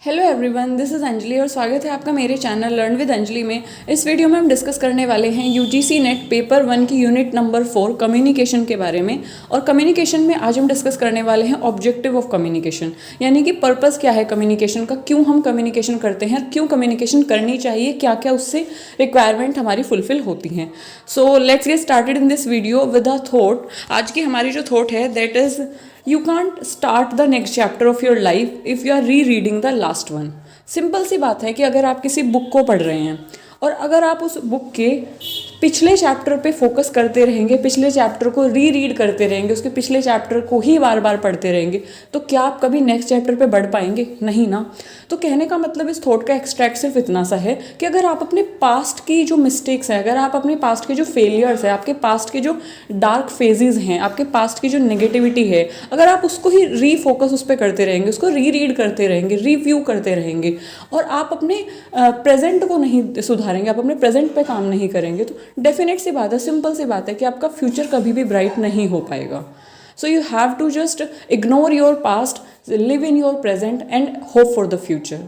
Hello everyone, this is Anjali और स्वागत है आपका मेरे चैनल लर्न विद अंजलि में। इस वीडियो में हम डिस्कस करने वाले हैं यूजीसी नेट पेपर 1 की यूनिट नंबर 4 कम्युनिकेशन के बारे में। और कम्युनिकेशन में आज हम डिस्कस करने वाले हैं ऑब्जेक्टिव ऑफ कम्युनिकेशन, यानी कि पर्पस क्या है कम्युनिकेशन का, क्यों हम कम्युनिकेशन करते हैं, क्यों कम्युनिकेशन करनी चाहिए, क्या क्या उससे रिक्वायरमेंट हमारी फुलफिल होती हैं। So let's get started in this video with a thought. आज की हमारी जो थॉट है that is You can't start the next chapter of your life if you are rereading the last one। Simple सी बात है कि अगर आप किसी बुक को पढ़ रहे हैं और अगर आप उस बुक के पिछले चैप्टर पे फोकस करते रहेंगे, पिछले चैप्टर को रीड करते रहेंगे, उसके पिछले चैप्टर को ही बार बार पढ़ते रहेंगे, तो क्या आप कभी नेक्स्ट चैप्टर पे बढ़ पाएंगे? नहीं ना। तो कहने का मतलब इस थॉट का एक्सट्रैक्ट सिर्फ इतना सा है कि अगर आप अपने पास्ट की जो मिस्टेक्स हैं, अगर आप अपने पास्ट के जो फेलियर्स हैं, आपके पास्ट के जो डार्क फेजेस हैं, आपके पास्ट की जो नेगेटिविटी है, अगर आप उसको ही रीफोकस उस पर करते रहेंगे, उसको रीड करते रहेंगे, रिव्यू करते रहेंगे और आप अपने प्रेजेंट को नहीं सुधारेंगे, आप अपने प्रेजेंट पे काम नहीं करेंगे, तो डेफिनेट सी बात है, सिंपल सी बात है कि आपका फ्यूचर कभी भी ब्राइट नहीं हो पाएगा। So you have to just ignore your past, live in your present and hope for the future.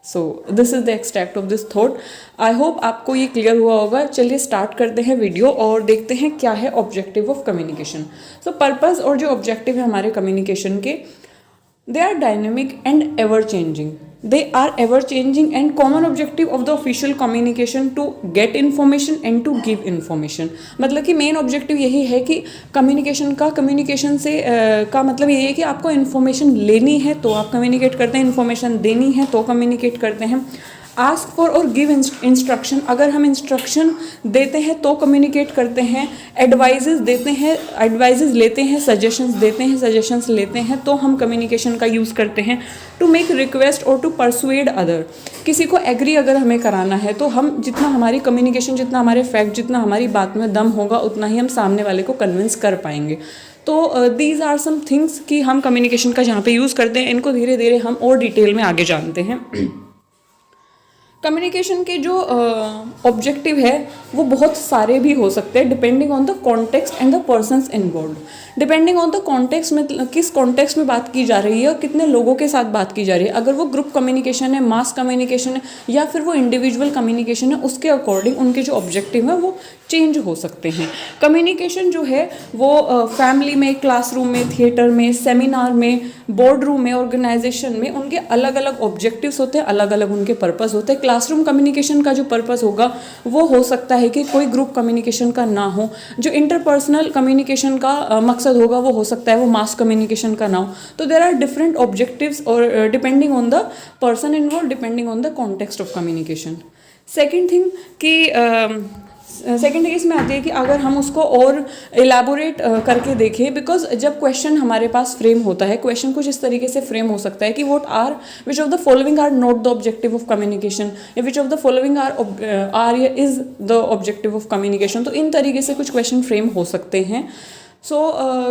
So this is the extract of this thought. I hope आपको ये क्लियर हुआ होगा। चलिए स्टार्ट करते हैं वीडियो और देखते हैं क्या है objective of communication. So purpose और जो ऑब्जेक्टिव है हमारे कम्युनिकेशन के, they are dynamic and ever changing. They are ever changing and common objective of the official communication to get information and to give information। मतलब कि main objective यही है कि कम्युनिकेशन से का मतलब यही है कि आपको इन्फॉर्मेशन लेनी है तो आप कम्युनिकेट करते हैं, इन्फॉर्मेशन देनी है तो कम्युनिकेट करते हैं। आस्क फॉर और गिव इंस्ट्रक्शन, अगर हम इंस्ट्रक्शन देते हैं तो कम्युनिकेट करते हैं, एडवाइजेज देते हैं, एडवाइजेज लेते हैं, सजेशंस देते हैं, सजेशंस लेते हैं तो हम कम्युनिकेशन का यूज़ करते हैं। टू मेक रिक्वेस्ट और टू परसुएड अदर, किसी को एग्री अगर हमें कराना है तो हम जितना हमारी कम्युनिकेशन, जितना हमारे फैक्ट, जितना हमारी बात में दम होगा उतना ही हम सामने वाले को कन्विंस कर पाएंगे। तो दीज आर सम थिंग्स कि हम कम्युनिकेशन का जहाँ पे यूज़ करते हैं, इनको धीरे धीरे हम और डिटेल में आगे जानते हैं। कम्युनिकेशन के जो ऑब्जेक्टिव है वो बहुत सारे भी हो सकते हैं, depending on the context and the persons involve. Depending on the context में, किस कॉन्टेक्स्ट में बात की जा रही है और कितने लोगों के साथ बात की जा रही है। अगर वो ग्रुप कम्युनिकेशन है, मास कम्युनिकेशन है या फिर वो इंडिविजुअल कम्युनिकेशन है, उसके अकॉर्डिंग उनके जो ऑब्जेक्टिव है वो चेंज हो सकते हैं। कम्युनिकेशन जो है वो फैमिली में, क्लासरूम में, थिएटर में, सेमिनार में, बोर्ड रूम में, ऑर्गेनाइजेशन में उनके अलग अलग ऑब्जेक्टिव्स होते हैं, अलग अलग उनके पर्पस होते हैं। क्लासरूम कम्युनिकेशन का जो पर्पस होगा वो हो सकता है कि कोई ग्रुप कम्युनिकेशन का ना हो। जो इंटरपर्सनल कम्युनिकेशन का मकसद होगा वो हो सकता है वो मास कम्युनिकेशन का ना हो। तो देयर आर डिफरेंट ऑब्जेक्टिव्स और depending on the person involve, depending on the context of communication. Second thing कि सेकेंड इसमें आती है कि अगर हम उसको और एलैबोरेट करके देखें, बिकॉज जब क्वेश्चन हमारे पास फ्रेम होता है, क्वेश्चन कुछ इस तरीके से फ्रेम हो सकता है कि which of the following are not the objective of communication, या which of the following are is the objective of communication. तो इन तरीके से कुछ क्वेश्चन फ्रेम हो सकते हैं। सो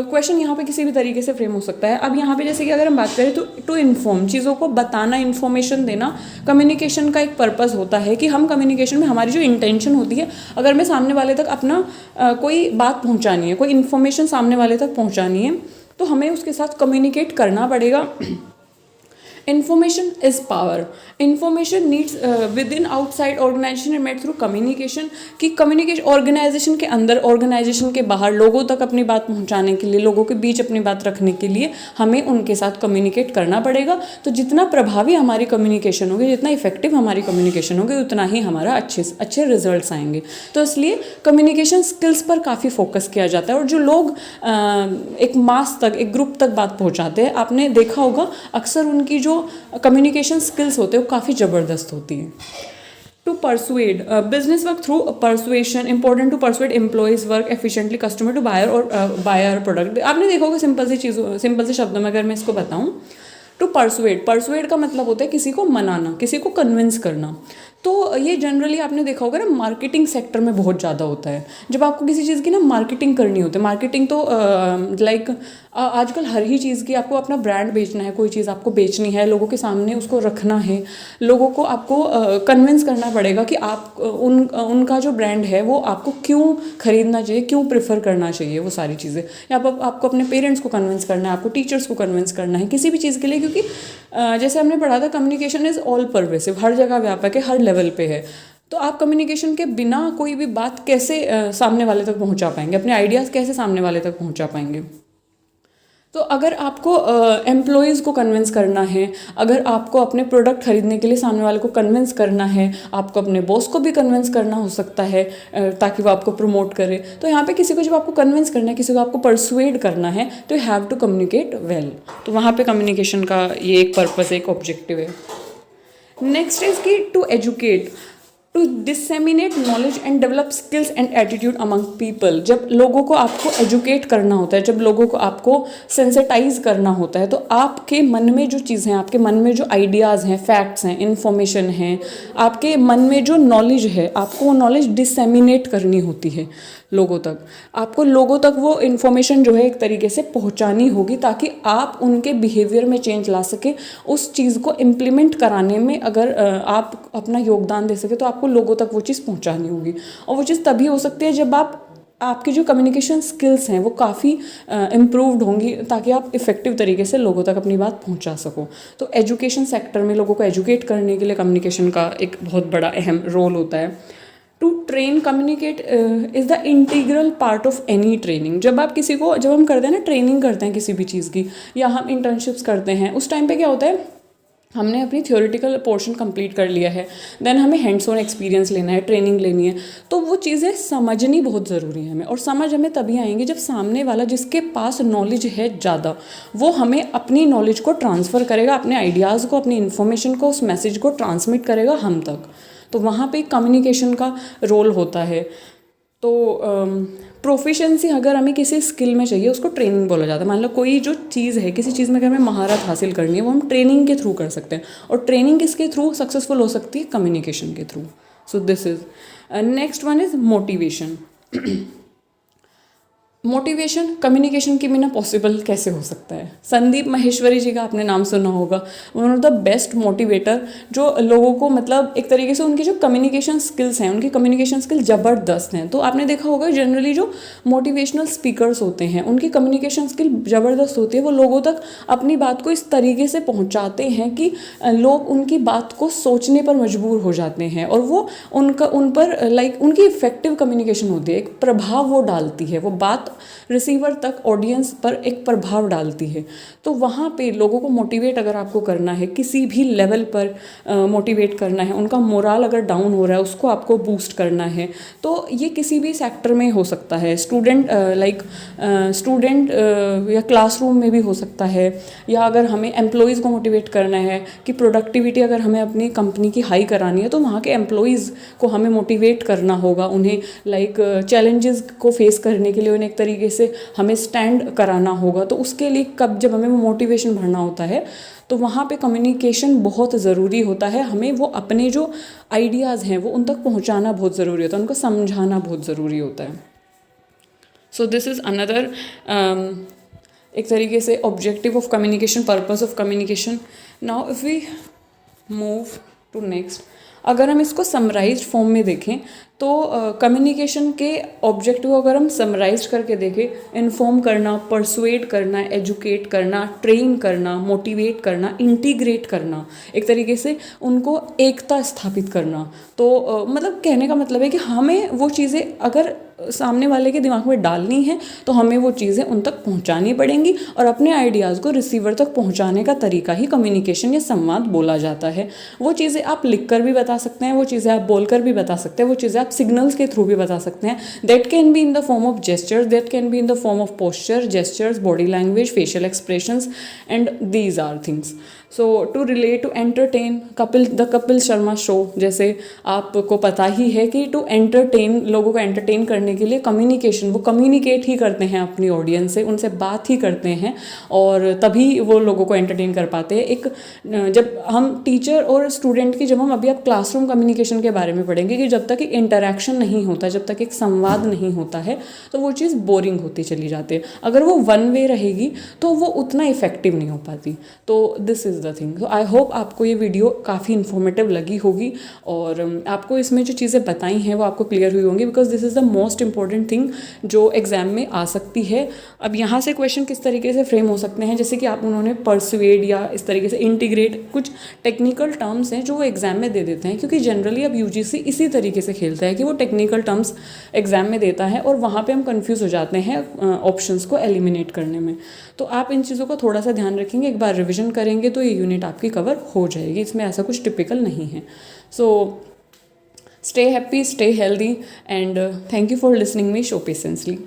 क्वेश्चन यहाँ पे किसी भी तरीके से फ्रेम हो सकता है। अब यहाँ पे जैसे कि अगर हम बात करें तो टू इन्फॉर्म, चीज़ों को बताना, इन्फॉर्मेशन देना कम्युनिकेशन का एक पर्पस होता है कि हम कम्युनिकेशन में हमारी जो इंटेंशन होती है, अगर मैं सामने वाले तक अपना कोई बात पहुँचानी है, कोई इन्फॉर्मेशन सामने वाले तक पहुँचानी है, तो हमें उसके साथ कम्युनिकेट करना पड़ेगा। Information is power. Information needs within outside organization and met through communication। कि कम्युनिकेशन ऑर्गेनाइजेशन के अंदर, ऑर्गेनाइजेशन के बाहर लोगों तक अपनी बात पहुंचाने के लिए, लोगों के बीच अपनी बात रखने के लिए हमें उनके साथ कम्युनिकेट करना पड़ेगा। तो जितना प्रभावी हमारी कम्युनिकेशन होगी, जितना इफेक्टिव हमारी कम्युनिकेशन होगी, उतना ही हमारा अच्छे रिजल्ट्स आएंगे। तो इसलिए कम्युनिकेशन स्किल्स पर काफ़ी फोकस किया जाता है। और जो लोग एक मास तक, एक ग्रुप तक बात पहुँचाते हैं, आपने देखा होगा अक्सर उनकी जो कम्युनिकेशन स्किल्स होते हैं वो काफ़ी ज़बरदस्त होती हैं। To persuade, business work through persuasion, important to persuade employees work efficiently customer to buyer और बायर प्रोडक्ट। आपने देखा होगा सिंपल से शब्दों में अगर मैं इसको बताऊं, टू परसुएड का मतलब होता है किसी को मनाना, किसी को कन्विंस करना। तो ये जनरली आपने देखा होगा ना, मार्केटिंग सेक्टर में बहुत ज़्यादा होता है। जब आपको किसी चीज़ की ना मार्केटिंग करनी होती है, मार्केटिंग तो लाइक आजकल हर ही चीज़ की आपको अपना ब्रांड बेचना है, कोई चीज़ आपको बेचनी है, लोगों के सामने उसको रखना है, लोगों को आपको कन्विंस करना पड़ेगा कि आप उनका जो ब्रांड है वो आपको क्यों खरीदना चाहिए, क्यों प्रेफर करना चाहिए, वो सारी चीज़ें। या आपको अपने पेरेंट्स को कन्विंस करना है, आपको टीचर्स को कन्विंस करना है किसी भी चीज़ के लिए, क्योंकि जैसे हमने पढ़ा था, कम्युनिकेशन इज़ ऑल परवेसिव, हर जगह व्यापक है, हर लेवल पे है। तो आप कम्युनिकेशन के बिना कोई भी बात कैसे सामने वाले तक पहुंचा पाएंगे, अपने आइडियाज़ कैसे सामने वाले तक पहुंचा पाएंगे। तो अगर आपको एम्प्लॉयज़ को कन्विंस करना है, अगर आपको अपने प्रोडक्ट खरीदने के लिए सामने वाले को कन्विंस करना है, आपको अपने बॉस को भी कन्विंस करना हो सकता है ताकि वो आपको प्रमोट करे। तो यहाँ पे किसी को जब आपको कन्विंस करना है, किसी को आपको परसुएड करना है, तो you have to communicate well. तो वहाँ पे कम्युनिकेशन का ये एक पर्पस, एक ऑब्जेक्टिव है। नेक्स्ट इज कि to educate, to disseminate knowledge and develop skills and attitude among people. जब लोगों को आपको एजुकेट करना होता है, जब लोगों को आपको सेंसिटाइज करना होता है, तो आपके मन में जो चीज़ें हैं, आपके मन में जो आइडियाज़ हैं, फैक्ट्स हैं, इन्फॉर्मेशन हैं, आपके मन में जो नॉलेज है, आपको वो नॉलेज डिसेमिनेट करनी होती है लोगों तक। आपको लोगों तक वो इन्फॉर्मेशन जो है एक तरीके से पहुंचानी होगी, ताकि आप उनके बिहेवियर में चेंज ला सके, उस चीज़ को इम्प्लीमेंट कराने में अगर आप अपना योगदान दे सके, तो आपको लोगों तक वो चीज़ पहुंचानी होगी। और वो चीज़ तभी हो सकती है जब आपकी जो कम्युनिकेशन स्किल्स हैं वो काफ़ी इम्प्रूव्ड होंगी, ताकि आप इफ़ेक्टिव तरीके से लोगों तक अपनी बात पहुंचा सको। तो एजुकेशन सेक्टर में लोगों को एजुकेट करने के लिए कम्युनिकेशन का एक बहुत बड़ा अहम रोल होता है। To train communicate is the integral part of any training. जब हम करते हैं ना, ट्रेनिंग करते हैं किसी भी चीज़ की, या हम इंटर्नशिप्स करते हैं, उस टाइम पे क्या होता है, हमने अपनी थ्योरेटिकल पोर्शन कंप्लीट कर लिया है, देन हमें हैंड्स ऑन एक्सपीरियंस लेना है, ट्रेनिंग लेनी है। तो वो चीज़ें समझनी बहुत ज़रूरी है हमें, और समझ हमें तभी आएंगी जब सामने वाला, जिसके पास नॉलेज है ज़्यादा, वो हमें अपनी नॉलेज को ट्रांसफ़र करेगा, अपने आइडियाज़ को, अपनी इन्फॉर्मेशन को, उस मैसेज को ट्रांसमिट करेगा हम तक। तो वहाँ पे कम्युनिकेशन का रोल होता है। तो प्रोफिशेंसी अगर हमें किसी स्किल में चाहिए, उसको ट्रेनिंग बोला जाता है। मान लो कोई जो चीज़ है, किसी चीज़ में अगर हमें महारत हासिल करनी है, वो हम ट्रेनिंग के थ्रू कर सकते हैं। और ट्रेनिंग किसके थ्रू सक्सेसफुल हो सकती है? कम्युनिकेशन के through. So this is next one is motivation. Motivation communication के बिना पॉसिबल कैसे हो सकता है? संदीप माहेश्वरी जी का आपने नाम सुना होगा, one of the best motivator, जो लोगों को मतलब एक तरीके से उनकी जो कम्युनिकेशन स्किल्स हैं, उनकी कम्युनिकेशन स्किल ज़बरदस्त हैं। तो आपने देखा होगा जनरली जो मोटिवेशनल स्पीकर्स होते हैं, उनकी कम्युनिकेशन स्किल ज़बरदस्त होती है। वो लोगों तक अपनी बात को इस तरीके से पहुँचाते हैं कि लोग उनकी बात को सोचने पर मजबूर हो जाते हैं, और वो उन पर उनकी इफेक्टिव कम्युनिकेशन होती है, एक प्रभाव वो डालती है, वो बात रिसीवर तक, ऑडियंस पर एक प्रभाव डालती है। तो वहाँ पे लोगों को मोटिवेट अगर आपको करना है, किसी भी लेवल पर मोटिवेट करना है, उनका मोराल अगर डाउन हो रहा है उसको आपको बूस्ट करना है, तो ये किसी भी सेक्टर में हो सकता है। स्टूडेंट या क्लासरूम में भी हो सकता है, या अगर हमें एम्प्लॉयज़ को मोटिवेट करना है कि प्रोडक्टिविटी अगर हमें अपनी कंपनी की हाई करानी है, तो वहाँ के एम्प्लॉयज़ को हमें मोटिवेट करना होगा, उन्हें चैलेंजेस को फेस करने के लिए उन्हें एक तरीके से हमें स्टैंड कराना होगा। तो उसके लिए जब हमें वो मोटिवेशन भरना होता है, तो वहाँ पे कम्युनिकेशन बहुत ज़रूरी होता है। हमें वो अपने जो आइडियाज़ हैं वो उन तक पहुँचाना बहुत ज़रूरी होता है, उनको समझाना बहुत ज़रूरी होता है। सो दिस इज़ अनदर एक तरीके से objective of communication, purpose of communication. Now if we move to next, अगर हम इसको समराइज्ड फॉर्म में देखें, तो कम्युनिकेशन के ऑब्जेक्टिव अगर हम समराइज करके देखें, इन्फॉर्म करना, परसुएड करना, एजुकेट करना, ट्रेन करना, मोटिवेट करना, इंटीग्रेट करना, एक तरीके से उनको एकता स्थापित करना। तो मतलब कहने का मतलब है कि हमें वो चीज़ें अगर सामने वाले के दिमाग में डालनी है, तो हमें वो चीज़ें उन तक पहुंचानी पड़ेंगी, और अपने आइडियाज़ को रिसीवर तक पहुंचाने का तरीका ही कम्युनिकेशन या संवाद बोला जाता है। वो चीज़ें आप लिख कर भी बता सकते हैं, वो चीज़ें आप बोल कर भी बता सकते हैं, वो चीज़ें आप सिग्नल्स के थ्रू भी बता सकते हैं। That can be in the form of gestures, that can be in the form of posture, gestures, body language, facial expressions, and these are things. So to relate, to entertain, Kapil Sharma show, जैसे आपको पता ही है कि to entertain, लोगों को entertain करने के लिए कम्युनिकेशन, वो कम्युनिकेट ही करते हैं अपनी ऑडियंस से, उनसे बात ही करते हैं और तभी वो लोगों को एंटरटेन कर पाते हैं। एक जब हम टीचर और स्टूडेंट की, जब हम अभी आप क्लासरूम कम्युनिकेशन के बारे में पढ़ेंगे कि जब तक एक इंटरेक्शन नहीं होता, जब तक एक संवाद नहीं होता है तो वो चीज़ बोरिंग होती चली जाती है। अगर वो वन वे रहेगी तो वो उतना इफेक्टिव नहीं हो पाती। तो this is the thing. So I hope आपको ये वीडियो काफ़ी इन्फॉर्मेटिव लगी होगी और आपको इसमें जो चीज़ें बताई हैं वो आपको क्लियर हुई होंगी, because this is the most important thing जो एग्जाम में आ सकती है। अब यहाँ से क्वेश्चन किस तरीके से फ्रेम हो सकते हैं, जैसे कि आप उन्होंने परसुएड या इस तरीके से इंटीग्रेट, कुछ टेक्निकल टर्म्स हैं जो वो एग्जाम में दे देते हैं, क्योंकि जनरली अब यूजीसी इसी तरीके से खेलता है कि वो टेक्निकल टर्म्स एग्जाम में देता है और वहाँ पे हम कंफ्यूज हो जाते हैं ऑप्शंस को एलिमिनेट करने में। तो आप इन चीज़ों को थोड़ा सा ध्यान रखेंगे, एक बार रिविजन करेंगे तो ये यूनिट आपकी कवर हो जाएगी। इसमें ऐसा कुछ टिपिकल नहीं है। So stay happy, stay healthy and thank you for listening me, show patiently.